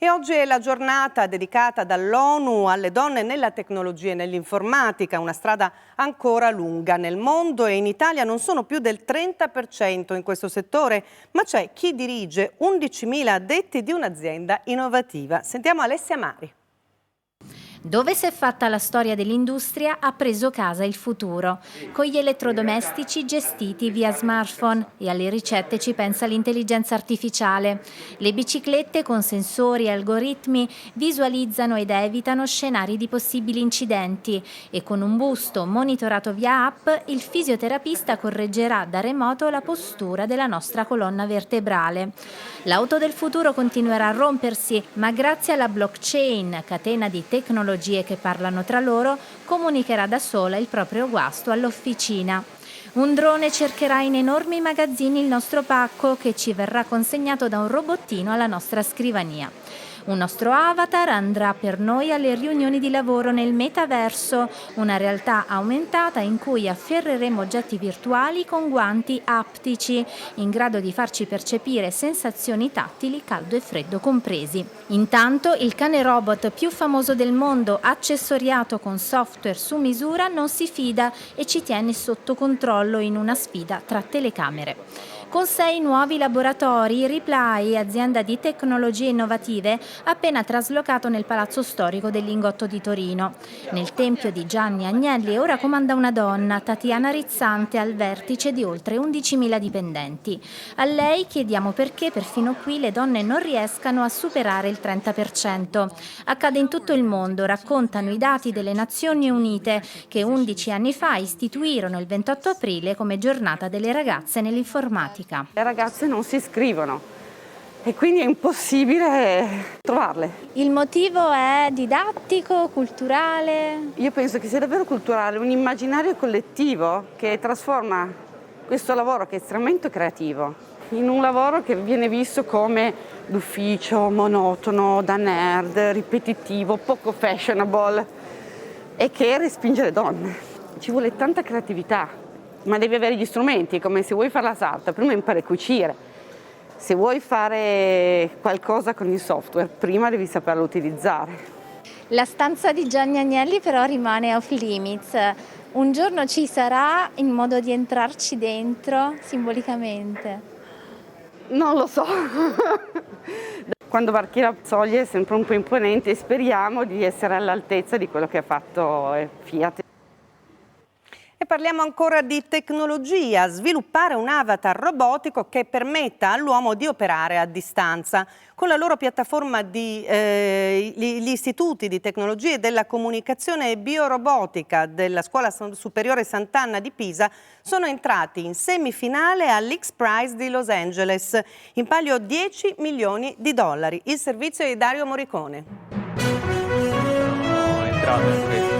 E oggi è la giornata dedicata dall'ONU alle donne nella tecnologia e nell'informatica, una strada ancora lunga. Nel mondo e in Italia non sono più del 30% in questo settore, ma c'è chi dirige 11.000 addetti di un'azienda innovativa. Sentiamo Alessia Mari. Dove si è fatta la storia dell'industria ha preso casa il futuro, con gli elettrodomestici gestiti via smartphone, e alle ricette ci pensa l'intelligenza artificiale. Le biciclette con sensori e algoritmi visualizzano ed evitano scenari di possibili incidenti e con un busto monitorato via app il fisioterapista correggerà da remoto la postura della nostra colonna vertebrale. L'auto del futuro continuerà a rompersi, ma grazie alla blockchain, catena di tecnologie che parlano tra loro, comunicherà da sola il proprio guasto all'officina. Un drone cercherà in enormi magazzini il nostro pacco, che ci verrà consegnato da un robottino alla nostra scrivania. Un nostro avatar andrà per noi alle riunioni di lavoro nel metaverso, una realtà aumentata in cui afferreremo oggetti virtuali con guanti aptici, in grado di farci percepire sensazioni tattili, caldo e freddo compresi. Intanto il cane robot più famoso del mondo, accessoriato con software su misura, non si fida e ci tiene sotto controllo in una sfida tra telecamere. Con 6 nuovi laboratori, Reply, azienda di tecnologie innovative, appena traslocato nel Palazzo Storico del Lingotto di Torino. Nel tempio di Gianni Agnelli ora comanda una donna, Tatiana Rizzante, al vertice di oltre 11.000 dipendenti. A lei chiediamo perché perfino qui le donne non riescano a superare il 30%. Accade in tutto il mondo, raccontano i dati delle Nazioni Unite, che 11 anni fa istituirono il 28 aprile come giornata delle ragazze nell'informatica. Le ragazze non si iscrivono e quindi è impossibile trovarle. Il motivo è didattico, culturale? Io penso che sia davvero culturale, un immaginario collettivo che trasforma questo lavoro, che è estremamente creativo, in un lavoro che viene visto come d'ufficio, monotono, da nerd, ripetitivo, poco fashionable e che respinge le donne. Ci vuole tanta creatività. Ma devi avere gli strumenti, come se vuoi fare la sarta, prima impari a cucire. Se vuoi fare qualcosa con il software, prima devi saperlo utilizzare. La stanza di Gianni Agnelli però rimane off limits. Un giorno ci sarà in modo di entrarci dentro simbolicamente? Non lo so. Quando varchi la soglia è sempre un po' imponente e speriamo di essere all'altezza di quello che ha fatto Fiat. E parliamo ancora di tecnologia, sviluppare un avatar robotico che permetta all'uomo di operare a distanza. Con la loro piattaforma gli istituti di tecnologie della comunicazione e biorobotica della Scuola Superiore Sant'Anna di Pisa sono entrati in semifinale all'X Prize di Los Angeles, in palio $10 milioni. Il servizio è di Dario Morricone. Sono entrato in questo.